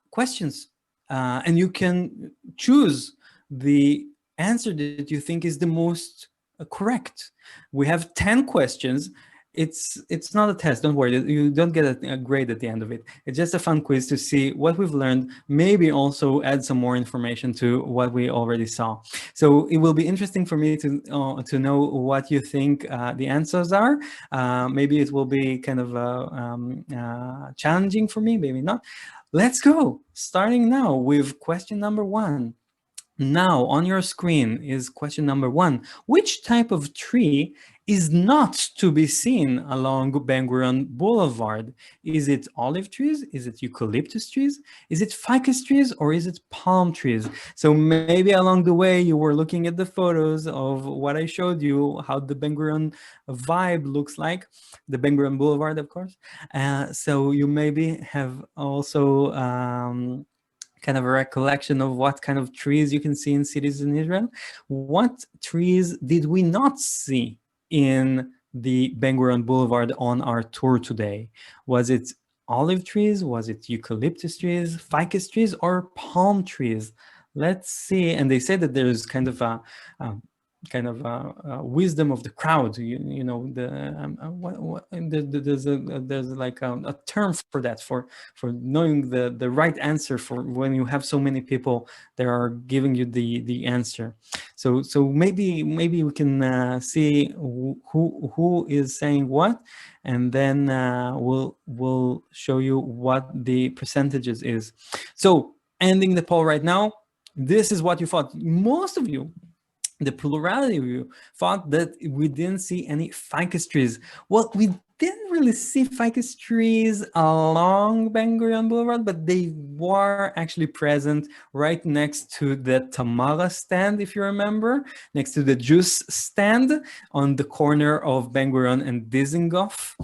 questions, and you can choose the answer that you think is the most correct. We have 10 questions. It's not a test, don't worry. You don't get a grade at the end of it. It's just a fun quiz to see what we've learned, maybe also add some more information to what we already saw. So it will be interesting for me to know what you think the answers are. Maybe it will be kind of challenging for me, maybe not. Let's go, starting now with question number 1. Now on your screen is question number 1. Which type of tree is not to be seen along Ben-Gurion Boulevard? Is it olive trees? Is it eucalyptus trees? Is it ficus trees? Or is it palm trees? So maybe along the way you were looking at the photos of what I showed you, how the Ben-Gurion vibe looks like, the Ben-Gurion Boulevard, of course. So you maybe have also kind of a recollection of what kind of trees you can see in cities in Israel. What trees did we not see in the Ben-Gurion Boulevard on our tour today? Was it olive trees? Was it eucalyptus trees, ficus trees, or palm trees? Let's see. And they say that there's kind of a wisdom of the crowd. You know, there's like a term for that, for knowing the right answer for when you have so many people that are giving you the answer. So maybe we can see who is saying what, and then we'll show you what the percentages is. So ending the poll right now, this is what you thought. Most of you, the plurality of you, thought that we didn't see any ficus trees. Well, we didn't really see ficus trees along Ben-Gurion Boulevard, but they were actually present right next to the Tamara stand, if you remember, next to the juice stand on the corner of Ben-Gurion and Dizengoff.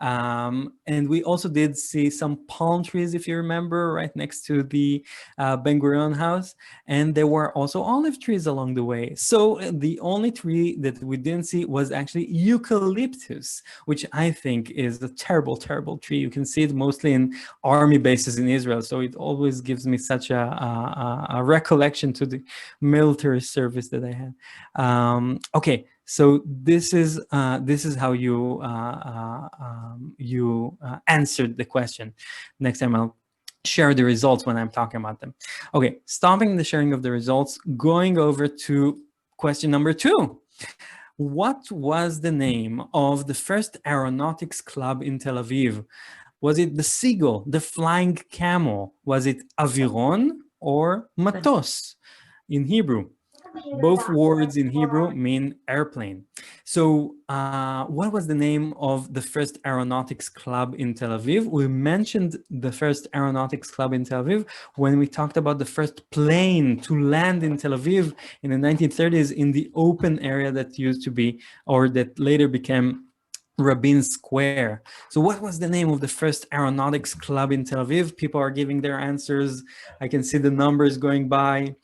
And we also did see some palm trees, if you remember, right next to the Ben-Gurion house. And there were also olive trees along the way. So the only tree that we didn't see was actually eucalyptus, which I think is a terrible, terrible tree. You can see it mostly in army bases in Israel. So it always gives me such a recollection to the military service that I had. Okay. So this is how you answered the question. Next time I'll share the results when I'm talking about them. Okay, stopping the sharing of the results, going over to question number 2. What was the name of the first aeronautics club in Tel Aviv? Was it the Seagull, the Flying Camel? Was it Aviron or Matos in Hebrew? Both words in Hebrew mean airplane. So what was the name of the first aeronautics club in Tel Aviv? We mentioned the first aeronautics club in Tel Aviv when we talked about the first plane to land in Tel Aviv in the 1930s in the open area that used to be, or that later became Rabin Square. So what was the name of the first aeronautics club in Tel Aviv? People are giving their answers. I can see the numbers going by,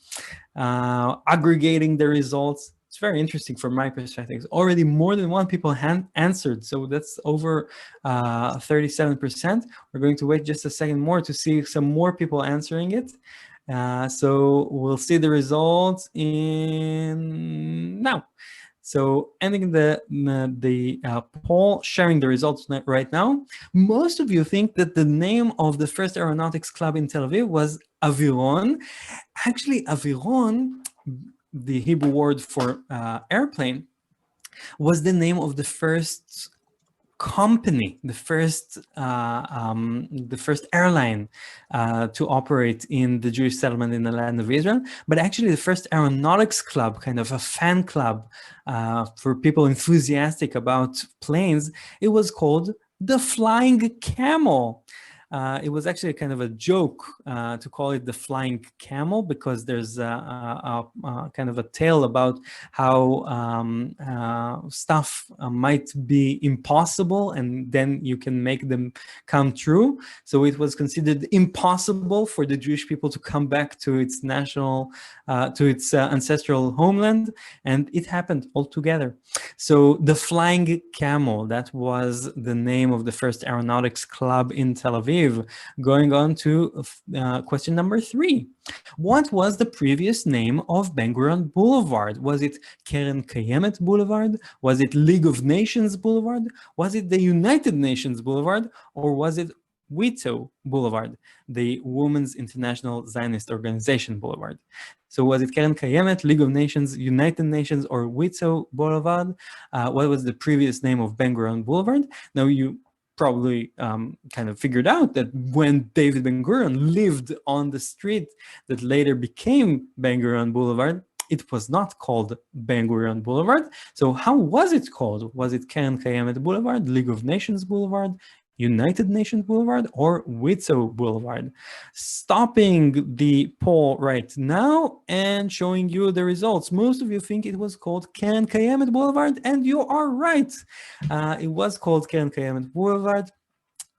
aggregating the results. It's very interesting from my perspective. Already more than one people answered. So that's over 37%. We're going to wait just a second more to see some more people answering it. So we'll see the results in now. So ending the poll, sharing the results right now. Most of you think that the name of the first aeronautics club in Tel Aviv was Aviron. Actually, Aviron, the Hebrew word for airplane, was the name of the first company, the first airline to operate in the Jewish settlement in the land of Israel. But actually, the first aeronautics club, kind of a fan club for people enthusiastic about planes, it was called the Flying Camel. It was actually kind of a joke to call it the Flying Camel, because there's a kind of a tale about how stuff might be impossible and then you can make them come true. So it was considered impossible for the Jewish people to come back to its national, to its ancestral homeland, and it happened altogether. So the Flying Camel, that was the name of the first aeronautics club in Tel Aviv. Going on to question number 3. What was the previous name of Ben-Gurion Boulevard? Was it Keren Kayemet Boulevard? Was it League of Nations Boulevard? Was it the United Nations Boulevard? Or was it WITO Boulevard, the Women's International Zionist Organization Boulevard? So was it Keren Kayemet, League of Nations, United Nations, or WITO Boulevard? What was the previous name of Ben-Gurion Boulevard? Now you probably kind of figured out that when David Ben-Gurion lived on the street that later became Ben-Gurion Boulevard, it was not called Ben-Gurion Boulevard. So how was it called? Was it Keren Kayemet Boulevard, League of Nations Boulevard, United Nations Boulevard, or WITO Boulevard? Stopping the poll right now and showing you the results. Most of you think it was called Keren Kayemet Boulevard, and you are right. It was called Keren Kayemet Boulevard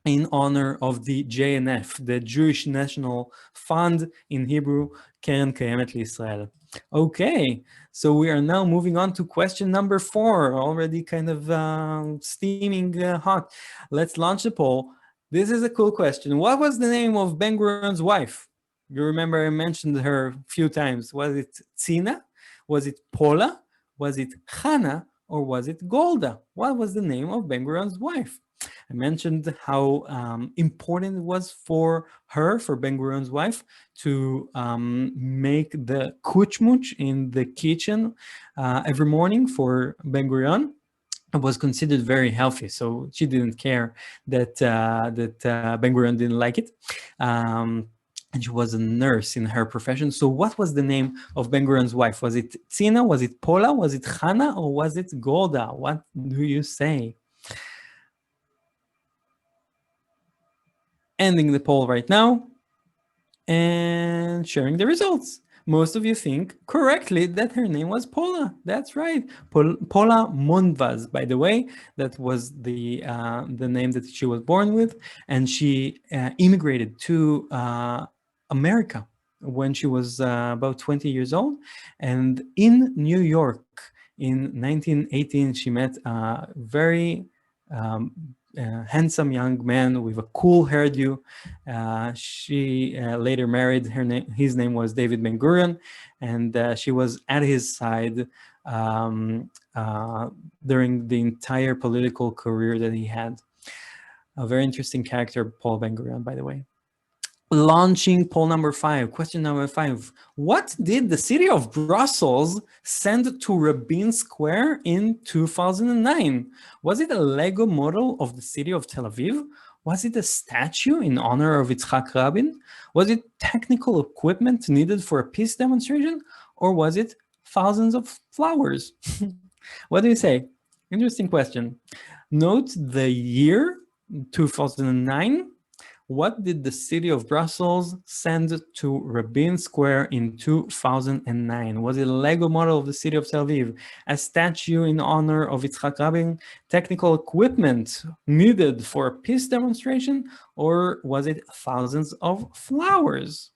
in honor of the JNF, the Jewish National Fund, in Hebrew, Keren Kayemet L'Israel. Okay, so we are now moving on to question number 4, already kind of steaming hot. Let's launch the poll. This is a cool question. What was the name of Ben-Gurion's wife? You remember I mentioned her a few times. Was it Tzina? Was it Paula? Was it Hannah? Or was it Golda? What was the name of Ben-Gurion's wife? I mentioned how important it was for her, for Ben-Gurion's wife, to make the kuchmuch in the kitchen every morning for Ben-Gurion. It was considered very healthy, so she didn't care that Ben-Gurion didn't like it. And she was a nurse in her profession. So what was the name of Ben-Gurion's wife? Was it Tzina? Was it Paula? Was it Hannah? Or was it Golda? What do you say? Ending the poll right now and sharing the results. Most of you think correctly that her name was Paula. That's right. Paula Mondvaz, by the way. That was the name that she was born with. And she immigrated to America when she was about 20 years old. And in New York in 1918, she met a very handsome young man with a cool hairdo. She later married. His name was David Ben-Gurion, and she was at his side during the entire political career that he had. A very interesting character, Paul Ben-Gurion, by the way. Launching poll number 5, question number 5. What did the city of Brussels send to Rabin Square in 2009? Was it a Lego model of the city of Tel Aviv? Was it a statue in honor of Yitzhak Rabin? Was it technical equipment needed for a peace demonstration? Or was it thousands of flowers? What do you say? Interesting question. Note the year 2009. What did the city of Brussels send to Rabin Square in 2009? Was it a Lego model of the city of Tel Aviv, a statue in honor of Yitzhak Rabin, technical equipment needed for a peace demonstration, or was it thousands of flowers?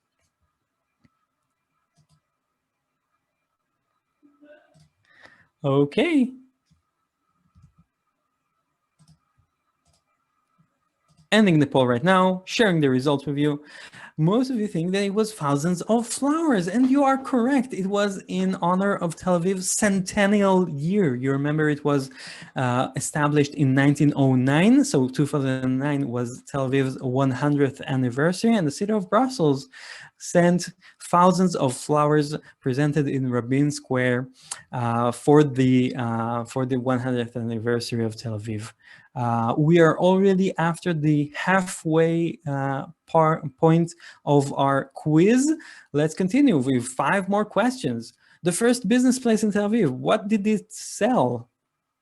Okay. Ending the poll right now, sharing the results with you. Most of you think that it was thousands of flowers, and you are correct. It was in honor of Tel Aviv's centennial year. You remember it was established in 1909, so 2009 was Tel Aviv's 100th anniversary, and the city of Brussels sent thousands of flowers presented in Rabin Square for the 100th anniversary of Tel Aviv. We are already after the halfway point of our quiz. Let's continue with 5 more questions. The first business place in Tel Aviv, what did it sell?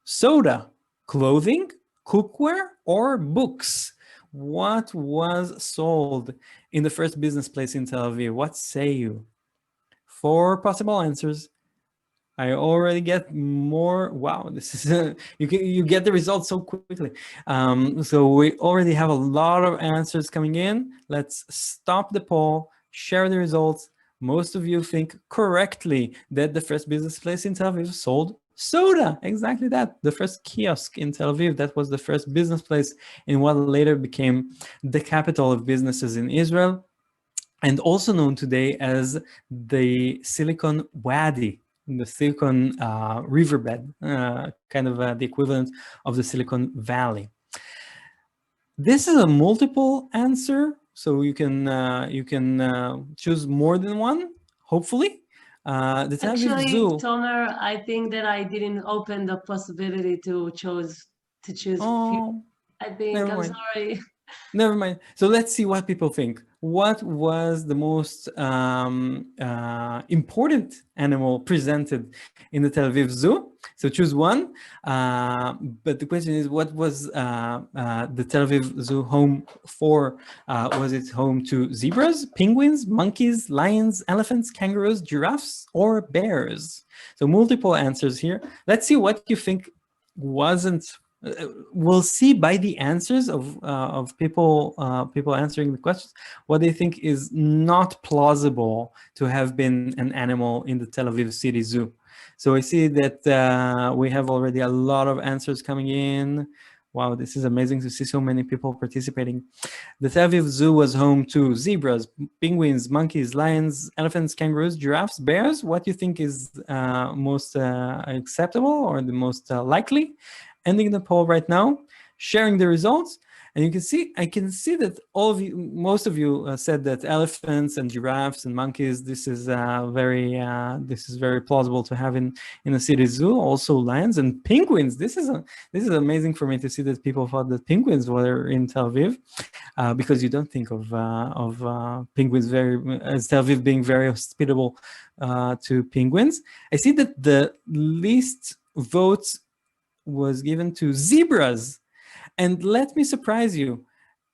Soda, clothing, cookware, or books? What was sold in the first business place in Tel Aviv? What say you? 4 possible answers. I already get more. Wow, this is you get the results so quickly. So we already have a lot of answers coming in. Let's stop the poll, share the results. Most of you think correctly that the first business place in Tel Aviv sold soda. Exactly that. The first kiosk in Tel Aviv. That was the first business place in what later became the capital of businesses in Israel, and also known today as the Silicon Wadi, the Silicon riverbed, kind of the equivalent of the Silicon Valley. This is a multiple answer, so you can choose more than one, hopefully. The Tel Aviv Actually, Zoo. Tomer, I think that I didn't open the possibility to choose. Oh, I think never I'm mind. sorry. Never mind. So let's see what people think. What was the most important animal presented in the Tel Aviv Zoo? So choose one. But the question is, what was the Tel Aviv Zoo home for? Was it home to zebras, penguins, monkeys, lions, elephants, kangaroos, giraffes, or bears? So multiple answers here. Let's see what you think wasn't. We'll see by the answers of people answering the questions what they think is not plausible to have been an animal in the Tel Aviv City Zoo. So I see that we have already a lot of answers coming in. Wow, this is amazing to see so many people participating. The Tel Aviv Zoo was home to zebras, penguins, monkeys, lions, elephants, kangaroos, giraffes, bears. What do you think is most acceptable or the most likely? Ending the poll right now, sharing the results, and you can see, I can see that all of you, most of you said that elephants and giraffes and monkeys, this is very plausible to have in a city zoo. Also lions and penguins. This is amazing for me to see that people thought that penguins were in Tel Aviv, because you don't think of penguins as Tel Aviv being very hospitable to penguins. I see that the least votes was given to zebras. And let me surprise you,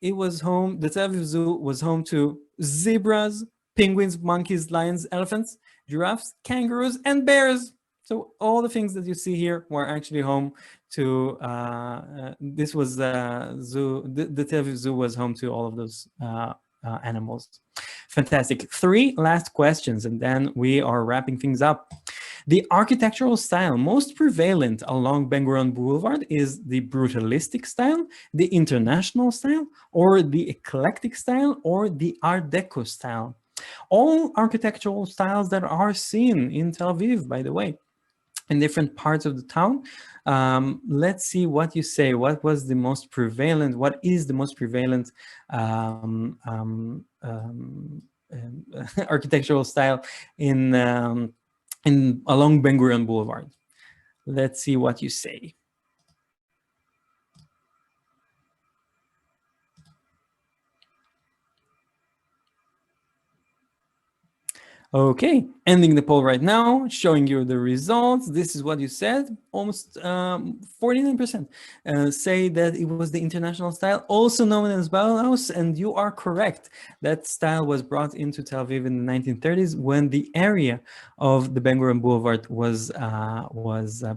the Tel Aviv Zoo was home to zebras, penguins, monkeys, lions, elephants, giraffes, kangaroos, and bears. So all the things that you see here were actually home to, this was zoo, the Tel Aviv Zoo was home to all of those animals. Fantastic. 3 last questions, and then we are wrapping things up. The architectural style most prevalent along Ben-Gurion Boulevard is the brutalistic style, the international style, or the eclectic style, or the Art Deco style. All architectural styles that are seen in Tel Aviv, by the way, in different parts of the town. Let's see what you say. What was the most prevalent? What is the most prevalent architectural style in along Ben-Gurion Boulevard? Let's see what you say. Okay, ending the poll right now, showing you the results. This is what you said. Almost 49% say that it was the international style, also known as Bauhaus, and you are correct. That style was brought into Tel Aviv in the 1930s when the area of the Ben-Gurion Boulevard was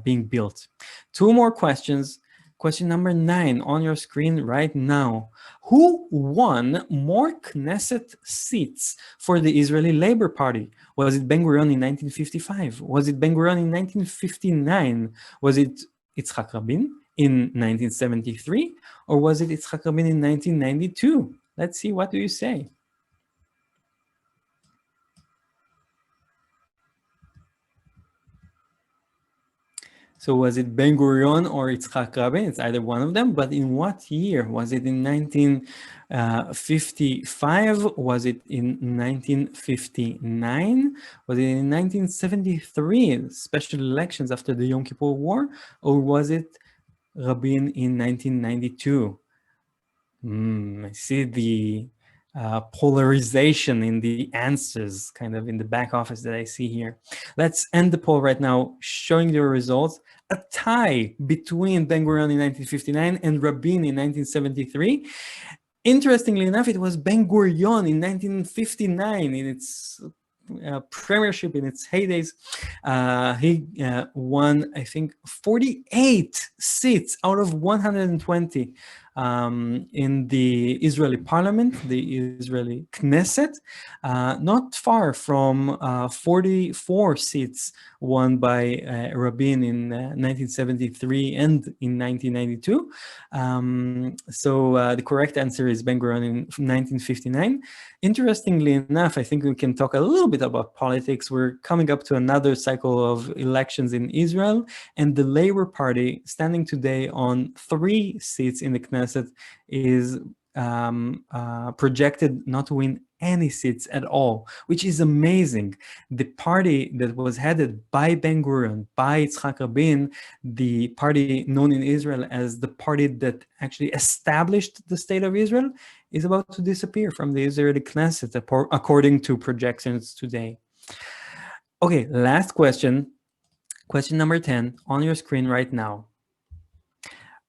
being built. Two more questions. Question number 9 on your screen right now. Who won more Knesset seats for the Israeli Labor Party? Was it Ben-Gurion in 1955? Was it Ben-Gurion in 1959? Was it Yitzhak Rabin in 1973? Or was it Yitzhak Rabin in 1992? Let's see, what do you say? So was it Ben-Gurion or Yitzhak Rabin? It's either one of them, but in what year? Was it in 1955? Was it in 1959? Was it in 1973, special elections after the Yom Kippur War? Or was it Rabin in 1992? I see the polarization in the answers, kind of in the back office that I see here. Let's end the poll right now, showing the results. A tie between Ben-Gurion in 1959 and Rabin in 1973. Interestingly enough, it was Ben-Gurion in 1959 in its premiership, in its heydays. He won, I think, 48 seats out of 120 in the Israeli parliament, the Israeli Knesset, not far from 44 seats won by Rabin in 1973 and in 1992. So the correct answer is Ben-Gurion in 1959. Interestingly enough, I think we can talk a little bit about politics. We're coming up to another cycle of elections in Israel, and the Labor Party, standing today on 3 seats in the Knesset, is projected not to win any seats at all, which is amazing. The party that was headed by Ben-Gurion, by Yitzhak Rabin, the party known in Israel as the party that actually established the state of Israel, is about to disappear from the Israeli Knesset, according to projections today. Okay, last question. Question number 10 on your screen right now.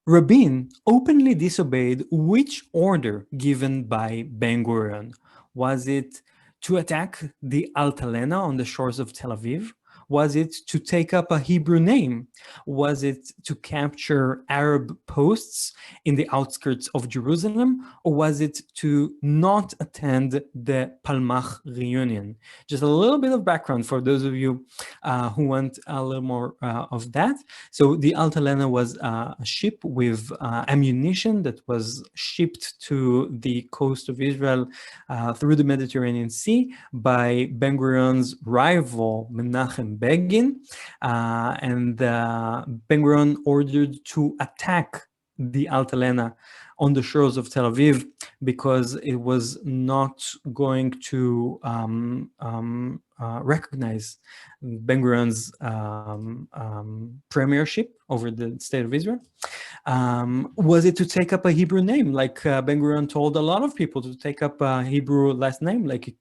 Rabin openly disobeyed which order given by Ben-Gurion? Was it to attack the Altalena on the shores of Tel Aviv? Was it to take up a Hebrew name? Was it to capture Arab posts in the outskirts of Jerusalem? Or was it to not attend the Palmach reunion? Just a little bit of background for those of you who want a little more of that. So the Altalena was a ship with ammunition that was shipped to the coast of Israel through the Mediterranean Sea by Ben-Gurion's rival, Menachem Begin, and Ben-Gurion ordered to attack the Altalena on the shores of Tel Aviv because it was not going to recognize Ben-Gurion's premiership over the state of Israel. Was it to take up a Hebrew name, like Ben-Gurion told a lot of people to take up a Hebrew last name, like he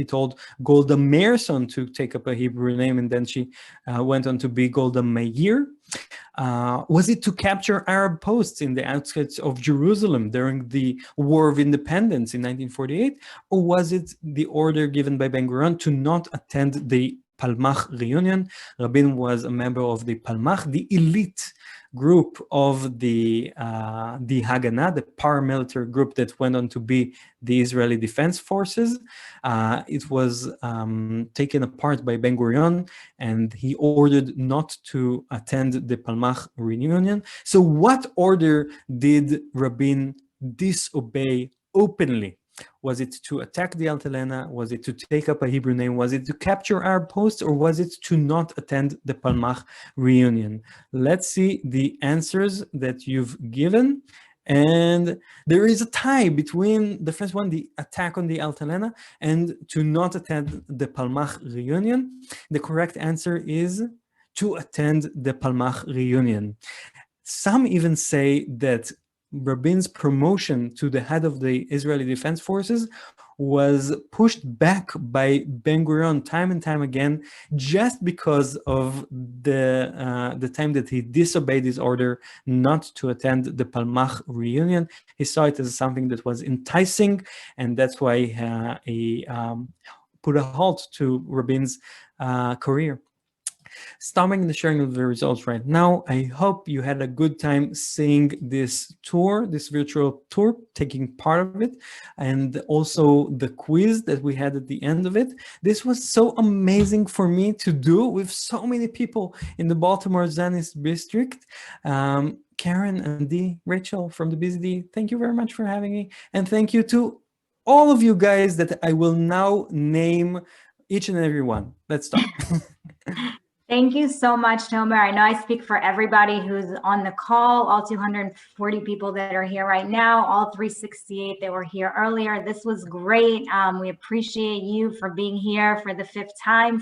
told Golda Meirson to take up a Hebrew name, and then she went on to be Golda Meir? Was it to capture Arab posts in the outskirts of Jerusalem during the War of Independence in 1948? Or was it the order given by Ben-Gurion to not attend the Palmach reunion? Rabin was a member of the Palmach, the elite group of the Haganah, the paramilitary group that went on to be the Israeli Defense Forces. It was taken apart by Ben-Gurion, and he ordered not to attend the Palmach reunion. So what order did Rabin disobey openly? Was it to attack the Altalena? Was it to take up a Hebrew name? Was it to capture Arab posts? Or was it to not attend the Palmach reunion? Let's see the answers that you've given. And there is a tie between the first one, the attack on the Altalena, and to not attend the Palmach reunion. The correct answer is to attend the Palmach reunion. Some even say that Rabin's promotion to the head of the Israeli Defense Forces was pushed back by Ben-Gurion time and time again, just because of the time that he disobeyed his order not to attend the Palmach reunion. He saw it as something that was enticing, and that's why he put a halt to Rabin's career. Stopping the sharing of the results right now. I hope you had a good time seeing this tour, this virtual tour, taking part of it, and also the quiz that we had at the end of it. This was so amazing for me to do with so many people in the Baltimore Zionist district. Karen, Andy, Rachel from the BZD, thank you very much for having me. And thank you to all of you guys that I will now name each and every one. Let's start. Thank you so much, Tomer. I know I speak for everybody who's on the call, all 240 people that are here right now, all 368 that were here earlier. This was great. We appreciate you for being here for the 5th time.